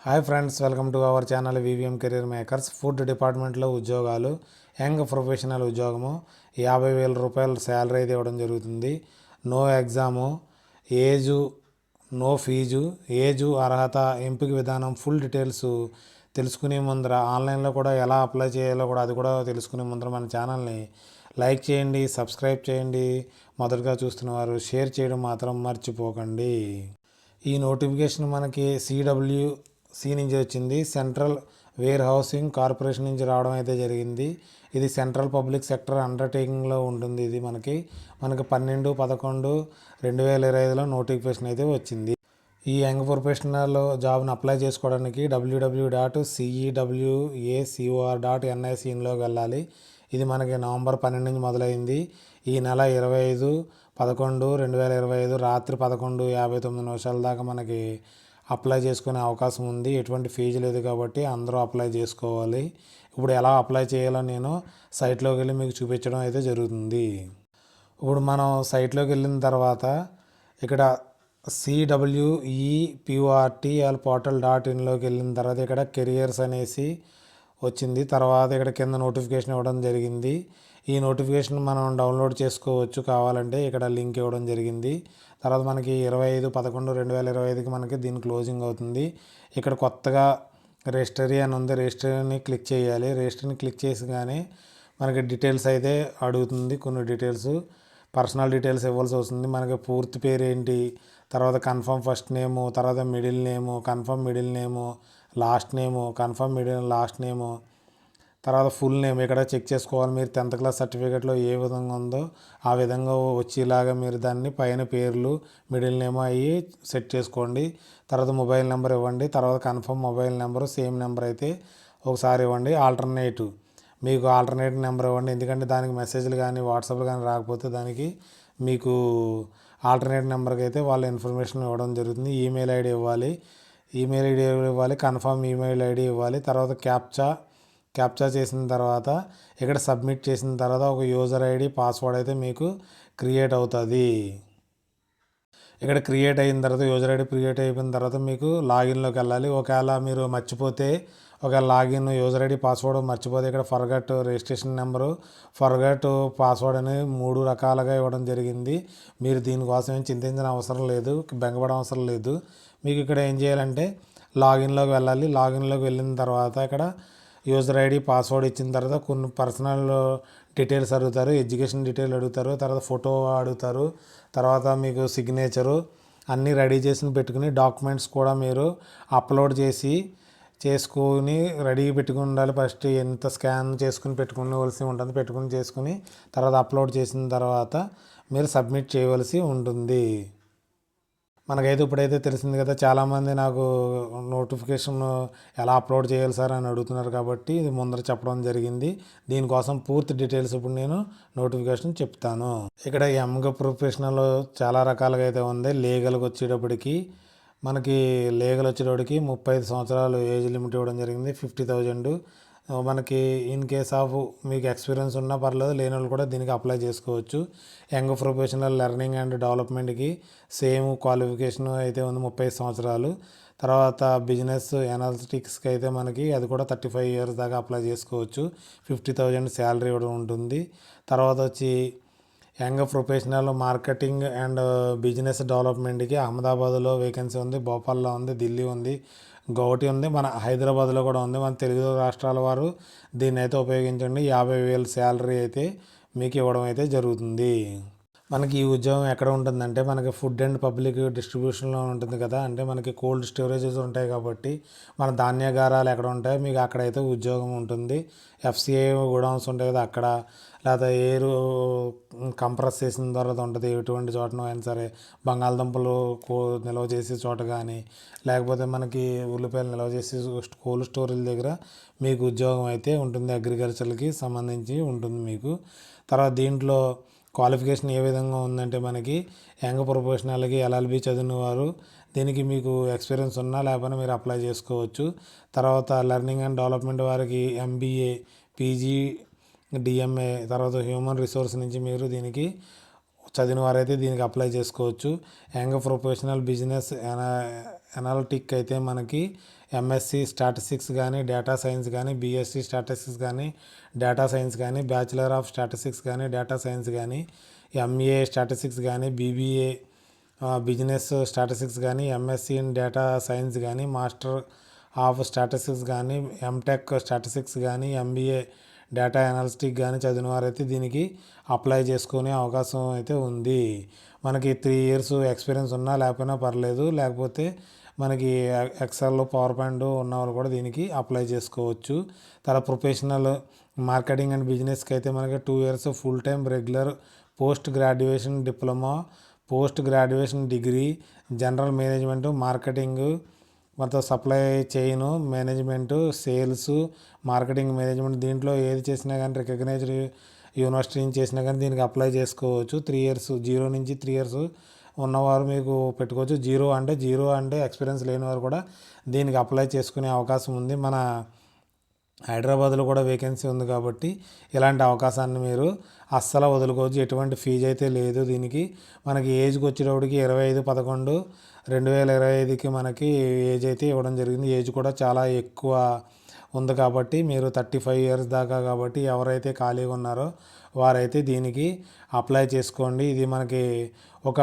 Hi friends, welcome to our channel VVM career makers. Food డిపార్ట్మెంట్లో ఉద్యోగాలు, young professional ఉద్యోగము, 50,000 రూపాయలు శాలరీ అయితే ఇవ్వడం జరుగుతుంది. No exam, age, no fee, age, అర్హత, ఎంపిక విధానం, ఫుల్ డీటెయిల్స్ తెలుసుకునే ముందర ఆన్లైన్లో కూడా ఎలా అప్లై చేయాలో కూడా అది కూడా తెలుసుకునే ముందర మన ఛానల్ని లైక్ చేయండి, సబ్స్క్రైబ్ చేయండి. మొదటగా చూస్తున్న వారు షేర్ చేయడం మాత్రం మర్చిపోకండి. ఈ నోటిఫికేషన్ మనకి సిడబ్ల్యూసి నుంచి వచ్చింది. సెంట్రల్ వేర్ హౌసింగ్ కార్పొరేషన్ నుంచి రావడం అయితే జరిగింది. ఇది సెంట్రల్ పబ్లిక్ సెక్టర్ అండర్టేకింగ్లో ఉంటుంది. ఇది మనకి 12/11/2025లో నోటిఫికేషన్ అయితే వచ్చింది. ఈ యంగ్ ప్రొఫెషనల్ జాబ్ని అప్లై చేసుకోవడానికి www.cewacor.nic.inలోకి వెళ్ళాలి. ఇది మనకి నవంబర్ 12 నుంచి మొదలైంది. ఈ నెల 25/11/2025 రాత్రి 11:59 దాకా మనకి అప్లై చేసుకునే అవకాశం ఉంది. ఎటువంటి ఫీజు లేదు కాబట్టి అందరూ అప్లై చేసుకోవాలి. ఇప్పుడు ఎలా అప్లై చేయాలో నేను సైట్లోకి వెళ్ళి మీకు చూపించడం అయితే జరుగుతుంది. ఇప్పుడు మనం సైట్లోకి వెళ్ళిన తర్వాత ఇక్కడ CWEPORTL.inలోకి వెళ్ళిన తర్వాత ఇక్కడ కెరియర్స్ అనేసి వచ్చింది. తర్వాత ఇక్కడ కింద నోటిఫికేషన్ ఇవ్వడం జరిగింది. ఈ నోటిఫికేషన్ మనం డౌన్లోడ్ చేసుకోవచ్చు కావాలంటే. ఇక్కడ లింక్ ఇవ్వడం జరిగింది. తర్వాత మనకి 25/11/2025కి మనకి దీని క్లోజింగ్ అవుతుంది. ఇక్కడ కొత్తగా రిజిస్టరీ అని ఉంది. రిజిస్టరీని క్లిక్ చేయాలి. రిజిస్టరీని క్లిక్ చేసి కానీ మనకి డీటెయిల్స్ అయితే అడుగుతుంది. కొన్ని డీటెయిల్స్, పర్సనల్ డీటెయిల్స్ ఇవ్వాల్సి వస్తుంది. మనకి పూర్తి పేరు ఏంటి, తర్వాత కన్ఫర్మ్ ఫస్ట్ నేము, తర్వాత మిడిల్ నేము, కన్ఫర్మ్ మిడిల్ నేము, లాస్ట్ నేము, కన్ఫర్మ్ మిడిల్ లాస్ట్ నేము, తర్వాత ఫుల్ నేమ్ ఇక్కడ చెక్ చేసుకోవాలి. మీరు 10th క్లాస్ సర్టిఫికేట్లో ఏ విధంగా ఉందో ఆ విధంగా వచ్చేలాగా మీరు దాన్ని పైన పేర్లు, మిడిల్ నేమ్ అవి సెట్ చేసుకోండి. తర్వాత మొబైల్ నెంబర్ ఇవ్వండి. తర్వాత confirm mobile number same number అయితే ఒకసారి ఇవ్వండి. మీకు ఆల్టర్నేట్ నెంబర్ ఇవ్వండి. ఎందుకంటే దానికి మెసేజ్లు కానీ వాట్సాప్లు కానీ రాకపోతే దానికి మీకు ఆల్టర్నేట్ నెంబర్కి అయితే వాళ్ళ ఇన్ఫర్మేషన్ ఇవ్వడం జరుగుతుంది. ఈమెయిల్ ఐడి ఇవ్వాలి. కన్ఫర్మ్ ఈమెయిల్ ఐడి ఇవ్వాలి. తర్వాత క్యాప్చా చేసిన తర్వాత ఇక్కడ సబ్మిట్ చేసిన తర్వాత ఒక యూజర్ ఐడి, పాస్వర్డ్ అయితే మీకు క్రియేట్ అవుతుంది. ఇక్కడ క్రియేట్ అయిన తర్వాత యూజర్ ఐడి క్రియేట్ అయిపోయిన తర్వాత మీకు లాగిన్లోకి వెళ్ళాలి. ఒకవేళ మీరు మర్చిపోతే, ఒకవేళ లాగిన్ యూజర్ ఐడి పాస్వర్డ్ మర్చిపోతే ఇక్కడ forgot registration number, forgot password అనేది 3 రకాలుగా ఇవ్వడం జరిగింది. మీరు దీనికోసం ఏం చింతించిన అవసరం లేదు, బెంగపడ అవసరం లేదు. మీకు ఇక్కడ ఏం చేయాలంటే లాగిన్లోకి వెళ్ళాలి. లాగిన్లోకి వెళ్ళిన తర్వాత ఇక్కడ యూజర్ ఐడి పాస్వర్డ్ ఇచ్చిన తర్వాత కొన్ని పర్సనల్ డీటెయిల్స్ అడుగుతారు, ఎడ్యుకేషన్ డీటెయిల్ అడుగుతారు, తర్వాత ఫోటో అడుగుతారు, తర్వాత మీకు సిగ్నేచరు అన్నీ రెడీ చేసి పెట్టుకుని డాక్యుమెంట్స్ కూడా మీరు అప్లోడ్ చేసుకుని రెడీ పెట్టుకుని ఉండాలి. ఫస్ట్ ఎంత స్కాన్ చేసుకుని పెట్టుకోవలసి ఉంటుంది. చేసుకుని తర్వాత అప్లోడ్ చేసిన తర్వాత మీరు సబ్మిట్ చేయవలసి ఉంటుంది. మనకైతే ఇప్పుడైతే తెలిసింది కదా, చాలామంది నాకు నోటిఫికేషన్ ఎలా అప్లోడ్ చేయాలి సార్ అని అడుగుతున్నారు కాబట్టి ఇది ముందర చెప్పడం జరిగింది. దీనికోసం పూర్తి డీటెయిల్స్ ఇప్పుడు నేను నోటిఫికేషన్ చెప్తాను. ఇక్కడ యంగ్ ప్రొఫెషనల్ చాలా రకాలుగా అయితే ఉంది. లీగల్కి వచ్చేటప్పటికి మనకి 35 సంవత్సరాలు ఏజ్ లిమిట్ ఇవ్వడం జరిగింది. 50,000 మనకి ఇన్ కేస్ ఆఫ్ మీకు ఎక్స్పీరియన్స్ ఉన్నా పర్లేదు, లేని వాళ్ళు కూడా దీనికి అప్లై చేసుకోవచ్చు. యంగ్ ప్రొఫెషనల్ లెర్నింగ్ అండ్ డెవలప్మెంట్కి సేమ్ క్వాలిఫికేషన్ అయితే ఉంది, 30 సంవత్సరాలు. తర్వాత బిజినెస్ ఎనాలిటిక్స్కి అయితే మనకి అది కూడా 35 ఇయర్స్ దాకా అప్లై చేసుకోవచ్చు. 50,000 శాలరీ ఇవ్వడం ఉంటుంది. తర్వాత వచ్చి young professional marketing and business డెవలప్మెంట్కి అహ్మదాబాద్లో వేకెన్సీ ఉంది, భోపాల్లో ఉంది, ఢిల్లీ ఉంది, గౌహటి ఉంది, మన హైదరాబాద్లో కూడా ఉంది. మన తెలుగు రాష్ట్రాల వారు దీన్ని అయితే ఉపయోగించండి. 50,000 శాలరీ అయితే మీకు ఇవ్వడం అయితే జరుగుతుంది. మనకి ఈ ఉద్యోగం ఎక్కడ ఉంటుందంటే మనకి ఫుడ్ అండ్ పబ్లిక్ డిస్ట్రిబ్యూషన్లో ఉంటుంది కదా, అంటే మనకి కోల్డ్ స్టోరేజెస్ ఉంటాయి కాబట్టి మన ధాన్యాగారాలు ఎక్కడ ఉంటాయో మీకు అక్కడైతే ఉద్యోగం ఉంటుంది. FCI గోడౌన్స్ ఉంటాయి కదా అక్కడ, లేదా ఎయిర్ కంప్రెస్ చేసిన తర్వాత ఉంటుంది. ఎటువంటి చోటనో అయినా సరే బంగాళదుంపలు నిల్వ చేసే చోట కానీ, లేకపోతే మనకి ఉల్లిపాయలు నిల్వ చేసే కోల్డ్ స్టోరేజ్ దగ్గర మీకు ఉద్యోగం అయితే ఉంటుంది. అగ్రికల్చర్కి సంబంధించి ఉంటుంది మీకు. తర్వాత దీంట్లో క్వాలిఫికేషన్ ఏ విధంగా ఉందంటే మనకి యంగ్ ప్రొఫెషనల్కి LLB చదివిన వారు దీనికి మీకు ఎక్స్పీరియన్స్ ఉన్నా లేకపోయినా మీరు అప్లై చేసుకోవచ్చు. తర్వాత లెర్నింగ్ అండ్ డెవలప్మెంట్ వారికి MBA, PG, DMA, తర్వాత హ్యూమన్ రిసోర్స్ నుంచి మీరు దీనికి చదివిన వారైతే దీనికి అప్లై చేసుకోవచ్చు. యంగ్ ప్రొఫెషనల్ బిజినెస్ ఎనాలిటిక్ అయితే మనకి ఎంఎస్సి స్టాటిస్టిక్స్ కానీ డేటా సైన్స్ కానీ బీఎస్సీ స్టాటిస్టిక్స్ కానీ డేటా సైన్స్ కానీ బ్యాచిలర్ ఆఫ్ స్టాటిస్టిక్స్ కానీ డేటా సైన్స్ కానీ ఎంఏ స్టాటిస్టిక్స్ కానీ బీబీఏ బిజినెస్ స్టాటిస్టిక్స్ కానీ ఎంఎస్సి ఇన్ డేటా సైన్స్ కానీ మాస్టర్ ఆఫ్ స్టాటిస్టిక్స్ కానీ ఎంటెక్ స్టాటిస్టిక్స్ కానీ ఎంబీఏ డేటా అనాలిస్టిక్ కానీ చదివిన వారైతే దీనికి అప్లై చేసుకునే అవకాశం అయితే ఉంది. మనకి 3 years ఎక్స్పీరియన్స్ ఉన్నా లేకపోయినా పర్లేదు, లేకపోతే మనకి ఎక్సెల్ పవర్ పాయింట్ ఉన్న వాళ్ళు కూడా దీనికి అప్లై చేసుకోవచ్చు. తర్వాత ప్రొఫెషనల్ మార్కెటింగ్ అండ్ బిజినెస్కి అయితే మనకి 2 years full time regular post graduation diploma, post graduation degree, general management, marketing, మొత్తం supply chain management, sales, marketing management, దీంట్లో ఏది చేసినా కానీ రికగ్నైజ్డ్ యూనివర్సిటీ నుంచి చేసినా కానీ దీనికి అప్లై చేసుకోవచ్చు. 3 years 0 నుంచి 3 years ఉన్నవారు మీకు పెట్టుకోవచ్చు. జీరో అంటే ఎక్స్పీరియన్స్ లేని వారు కూడా దీనికి అప్లై చేసుకునే అవకాశం ఉంది. మన హైదరాబాద్లో కూడా వేకెన్సీ ఉంది కాబట్టి ఇలాంటి అవకాశాన్ని మీరు అస్సలు వదులుకోవచ్చు. ఎటువంటి ఫీజు అయితే లేదు దీనికి. మనకి ఏజ్కి వచ్చేటప్పటికి 25/11/2025కి మనకి ఏజ్ అయితే ఇవ్వడం జరిగింది. ఏజ్ కూడా చాలా ఎక్కువ ఉంది కాబట్టి మీరు 35 years దాకా కాబట్టి ఎవరైతే ఖాళీగా ఉన్నారో వారైతే దీనికి అప్లై చేసుకోండి. ఇది మనకి ఒక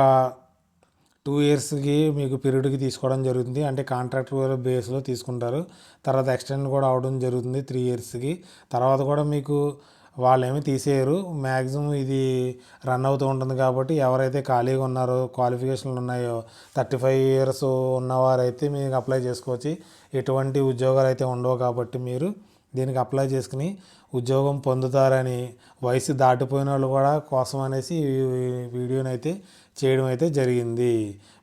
2 yearsకి మీకు పీరియడ్కి తీసుకోవడం జరుగుతుంది. అంటే కాంట్రాక్ట్ బేస్లో తీసుకుంటారు. తర్వాత ఎక్స్టెండ్ కూడా అవడం జరుగుతుంది 3 yearsకి. తర్వాత కూడా మీకు వాళ్ళేమీ తీసేయరు. మ్యాక్సిమం ఇది రన్ అవుతూ ఉంటుంది కాబట్టి ఎవరైతే ఖాళీగా ఉన్నారో, క్వాలిఫికేషన్లు ఉన్నాయో 35 years ఉన్నవారైతే మీకు అప్లై చేసుకోవచ్చు. ఎటువంటి ఉద్యోగాలు అయితే ఉండవు కాబట్టి మీరు దీనికి అప్లై చేసుకుని ఉద్యోగం పొందుతారని వయసు దాటిపోయిన వాళ్ళు కూడా కోసం అనేసి ఈ వీడియోని అయితే చేయడం అయితే జరిగింది.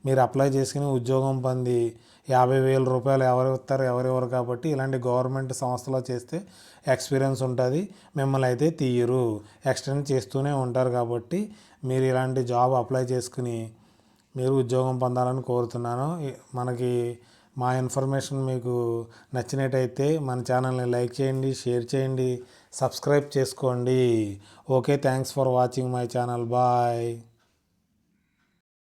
మీరు అప్లై చేసుకుని ఉద్యోగం పొంది 50,000 రూపాయలు ఎవరెవరు కాబట్టి ఇలాంటి గవర్నమెంట్ సంస్థలో చేస్తే ఎక్స్పీరియన్స్ ఉంటుంది. మిమ్మల్ని అయితే తీయరు, ఎక్స్టెండ్ చేస్తూనే ఉంటారు. కాబట్టి మీరు ఇలాంటి జాబ్ అప్లై చేసుకుని మీరు ఉద్యోగం పొందాలని కోరుతున్నాను. మనకి మా ఇన్ఫర్మేషన్ మీకు నచ్చినట్టయితే మన ఛానల్ని లైక్ చేయండి, షేర్ చేయండి, సబ్స్క్రైబ్ చేసుకోండి. Okay, thanks for watching my channel. Bye.